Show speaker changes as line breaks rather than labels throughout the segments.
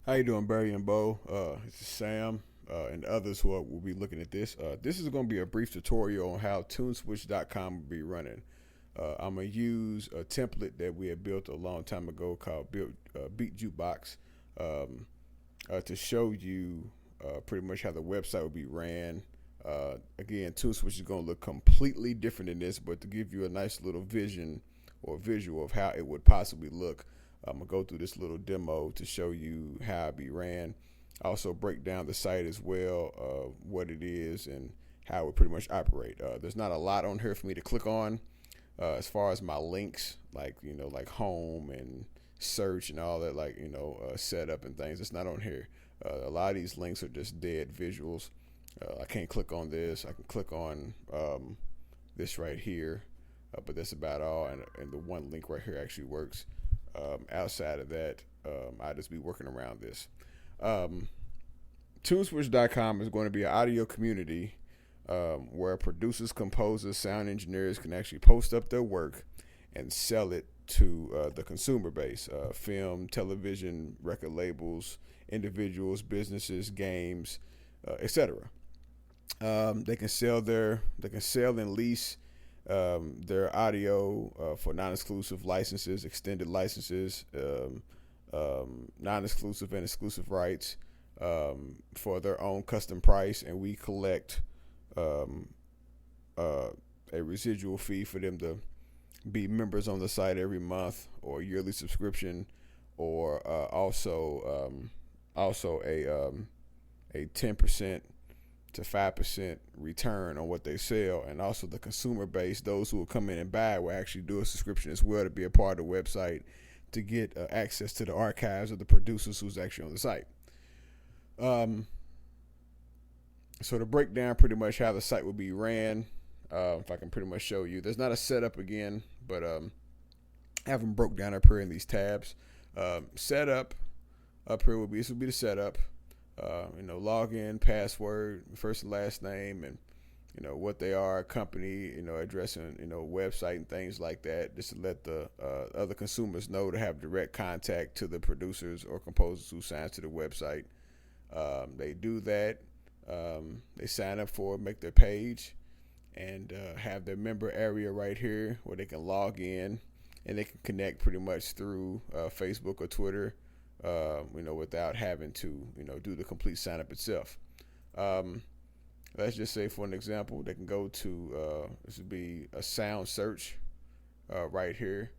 How you doing, Barry and Bo? This is Sam and others who will be looking at this. This is going to be a brief tutorial on how TuneSwitch.com will be running. I'm going to use a template that we had built a long time ago called Beat Jukebox to show you pretty much how the website will be ran. Again, TuneSwitch is going to look completely different than this, but to give you a nice little vision or visual of how it would possibly look, I'm gonna go through this little demo to show you how it be ran. I also break down the site as well, what it is and how it would pretty much operate. There's not a lot on here for me to click on as far as my links, like like home and search and all that, like setup and things. It's not on here. A lot of these links are just dead visuals. I can't click on this. I can click on this right here, but that's about all. And the one link right here actually works. Outside of that, I'll just be working around this. TuneSwitch.com is going to be an audio community where producers, composers, sound engineers can actually post up their work and sell it to the consumer base: film, television, record labels, individuals, businesses, games, etc. They can sell and lease their audio for non-exclusive licenses, extended licenses, non-exclusive and exclusive rights for their own custom price, and we collect a residual fee for them to be members on the site every month or yearly subscription, or also a 10% to 5% return on what they sell. And also the consumer base, those who will come in and buy, will actually do a subscription as well to be a part of the website to get access to the archives of the producers who's actually on the site. So to break down pretty much how the site will be ran, if I can pretty much show you, there's not a setup again, but I have them broke down up here in these tabs. Setup up here this will be the setup. Login, password, first and last name, and what they are, company, address and website and things like that, just to let the other consumers know to have direct contact to the producers or composers who sign to the website. They do that. They sign up for it, make their page, and have their member area right here where they can log in and they can connect pretty much through Facebook or Twitter. Without having to, do the complete sign up itself. Let's just say, for an example, they can go to, this would be a sound search right here.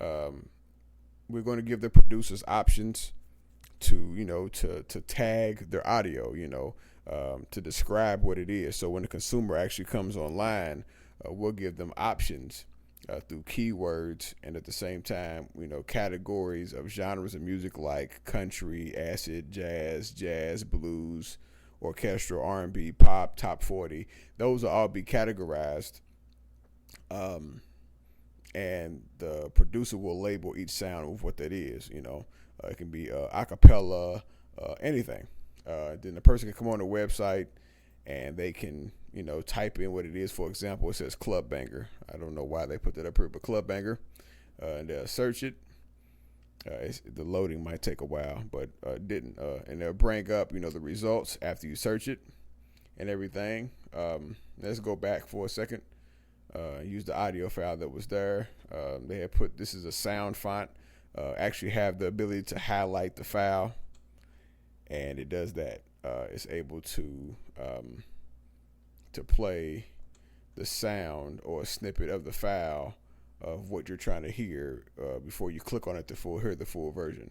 We're going to give the producers options to tag their audio, to describe what it is. So when the consumer actually comes online, we'll give them options through keywords, and at the same time, categories of genres of music like country, acid, jazz, blues, orchestral, R&B, pop, top 40. Those will all be categorized, and the producer will label each sound with what that is. It can be a cappella, anything. Then the person can come on the website and they can type in what it is. For example, it says club banger. I don't know why they put that up here, but club banger, and they'll search it. The loading might take a while, but didn't. And they'll bring up the results after you search it and everything. Let's go back for a second. Use the audio file that was there. They had put, this is a sound font. Actually have the ability to highlight the file, and it does that. It's able to play the sound or a snippet of the file of what you're trying to hear before you click on it to hear the full version.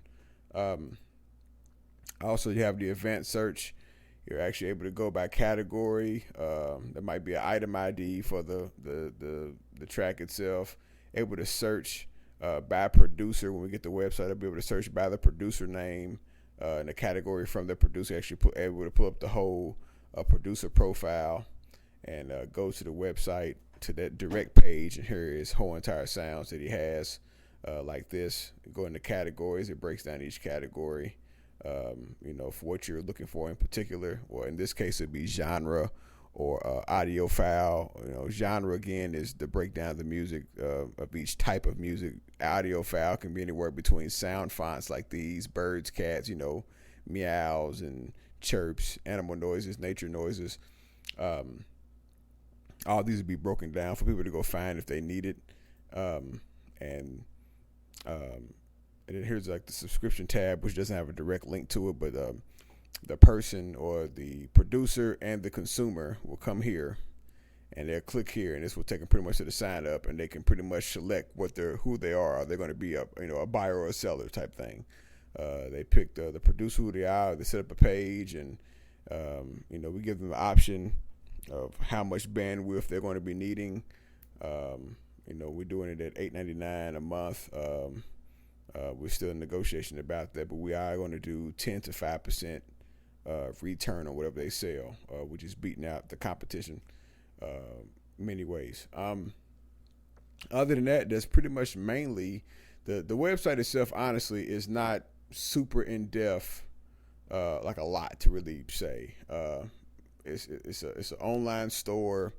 Also, you have the advanced search. You're actually able to go by category. There might be an item ID for the track itself. Able to search by producer. When we get the website, I'll be able to search by the producer name and the category from the producer. Actually able to pull up the whole producer profile and go to the website, to that direct page, and hear his whole entire sounds that he has, like this. Go into categories. It breaks down each category, for what you're looking for in particular. Or in this case, it'd be genre or audio file. Genre, again, is the breakdown of the music of each type of music. Audio file can be anywhere between sound fonts like these, birds, cats, meows and chirps, animal noises, nature noises. Um, all these would be broken down for people to go find if they need it. Um, and um, and then here's like the subscription tab, which doesn't have a direct link to it, but the person or the producer and the consumer will come here and they'll click here, and this will take them pretty much to the sign up, and they can pretty much select who they are. Are they going to be a buyer or a seller type thing? They pick the producer who they are. They set up a page, and we give them the option of how much bandwidth they're going to be needing. We're doing it at $8.99 a month. We're still in negotiation about that, but we are going to do 10 to 5% return on whatever they sell, which is beating out the competition many ways. Other than that, that's pretty much mainly the website itself. Honestly, is not super in depth, like a lot to really say. It's an online store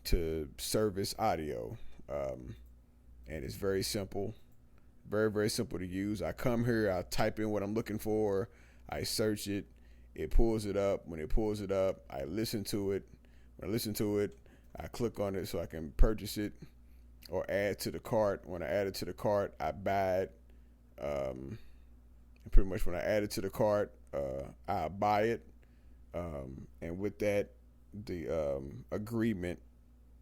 to service audio, and it's very simple, very very simple to use. I come here, I type in what I'm looking for, I search it, it pulls it up. When it pulls it up, I listen to it. When I listen to it, I click on it so I can purchase it or add to the cart. When I add it to the cart, I buy it. And pretty much when I add it to the cart, I buy it. And with that, the agreement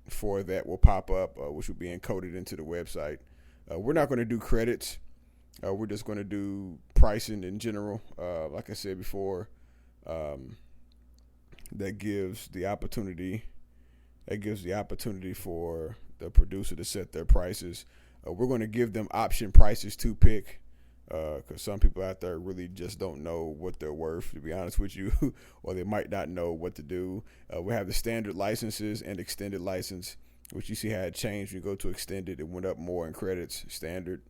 for that will pop up, which will be encoded into the website. We're not going to do credits. We're just going to do pricing in general. Like I said before, that gives the opportunity for the producer to set their prices. We're going to give them option prices to pick, because some people out there really just don't know what they're worth, to be honest with you, or they might not know what to do. We have the standard licenses and extended license, which you see how it changed. When you go to extended, it went up more in credits. Standard,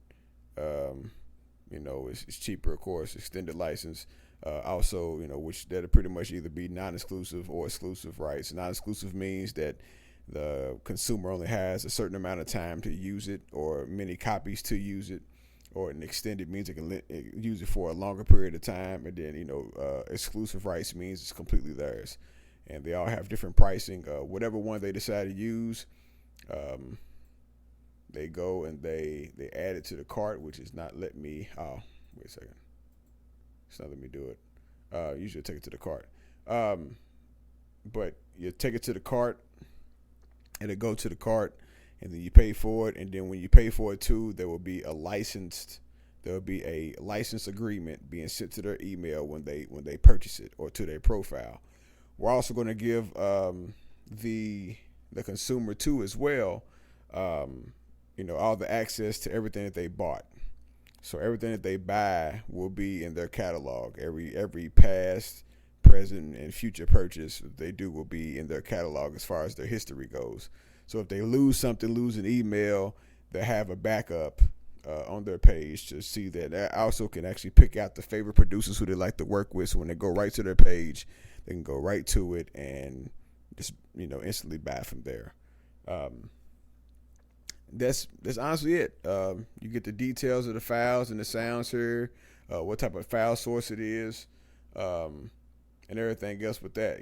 it's cheaper, of course. Extended license, also, which that'll pretty much either be non-exclusive or exclusive rights. Non-exclusive means that the consumer only has a certain amount of time to use it, or many copies to use it. Or an extended means it can use it for a longer period of time. And then, exclusive rights means it's completely theirs. And they all have different pricing. Whatever one they decide to use, they go and they add it to the cart, which is not letting me. Oh, wait a second. It's not letting me do it. Usually take it to the cart. But you take it to the cart, and it go to the cart, and then you pay for it. And then when you pay for it too, there will be a license agreement being sent to their email when they purchase it, or to their profile. We're also going to give the consumer too as well, all the access to everything that they bought. So everything that they buy will be in their catalog. Every past, present, and future purchase they do will be in their catalog as far as their history goes. So if they lose an email, they have a backup on their page to see that. They also can actually pick out the favorite producers who they like to work with. So when they go right to their page, they can go right to it and just instantly buy from there. That's honestly it. You get the details of the files and the sounds here, what type of file source it is, and everything else with that.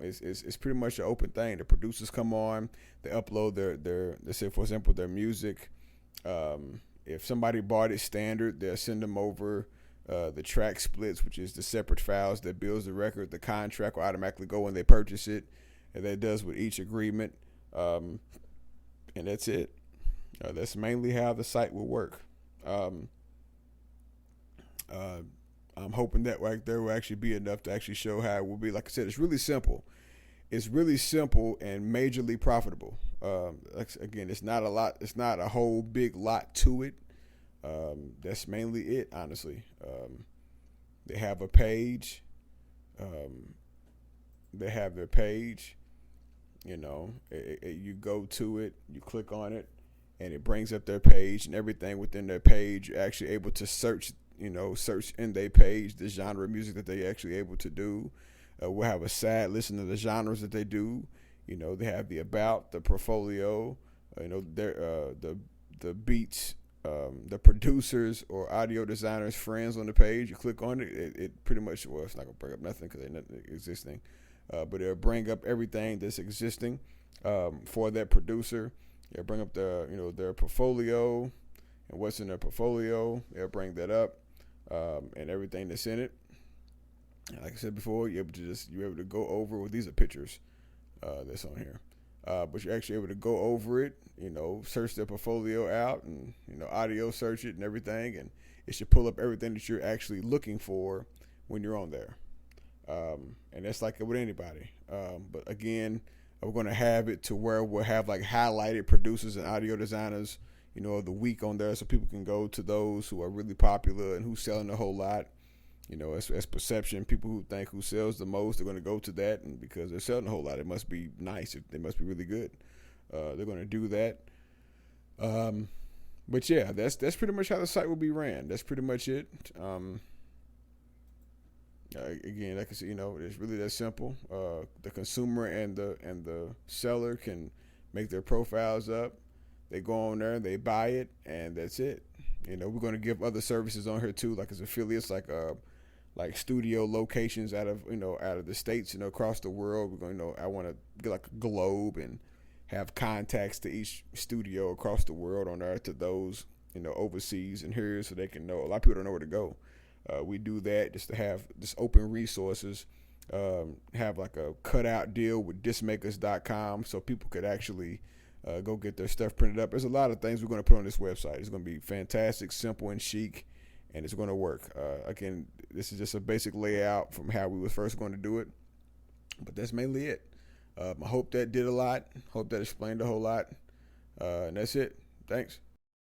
It's pretty much an open thing. The producers come on, they upload their let's say, for example, their music. If somebody bought it standard, they'll send them over the track splits, which is the separate files that builds the record. The contract will automatically go when they purchase it, and that does with each agreement. And that's it. That's mainly how the site will work. I'm hoping that right there will actually be enough to actually show how it will be. Like I said, it's really simple. It's really simple and majorly profitable. Again, it's not a lot. It's not a whole big lot to it. That's mainly it, honestly. They have a page. They have their page. You go to it, you click on it, and it brings up their page, and everything within their page, you're actually able to search in their page the genre of music that they're actually able to do. We'll have a side listen to the genres that they do. They have the about, the portfolio, the beats the producers or audio designers' friends on the page. You click on it, it pretty much, well, it's not going to bring up nothing because there's nothing existing. But it'll bring up everything that's existing for that producer. It'll bring up their portfolio and what's in their portfolio. It'll bring that up and everything that's in it. And like I said before, you're able to go over. Well, these are pictures that's on here. But you're actually able to go over it, search their portfolio out and, audio search it and everything. And it should pull up everything that you're actually looking for when you're on there. And that's like with anybody. But again, we're going to have it to where we'll have like highlighted producers and audio designers, of the week on there, so people can go to those who are really popular and who's selling a whole lot. As perception, people who think who sells the most, they're going to go to that, and because they're selling a whole lot, it must be nice. It must be really good. They're going to do that. But yeah, that's pretty much how the site will be ran. That's pretty much it. Again, like I said, it's really that simple. The consumer and the seller can make their profiles up. They go on there, they buy it, and that's it. We're going to give other services on here too, like as affiliates, like studio locations out of the states, across the world. We're going, I want to get like a globe and have contacts to each studio across the world on there, to those overseas and here, so they can know. A lot of people don't know where to go. We do that just to have just open resources. Have like a cutout deal with discmakers.com, so people could actually go get their stuff printed up. There's a lot of things we're going to put on this website. It's going to be fantastic, simple, and chic, and it's going to work. Again, this is just a basic layout from how we was first going to do it, but that's mainly it. I hope that did a lot. Hope that explained a whole lot. And that's it. Thanks.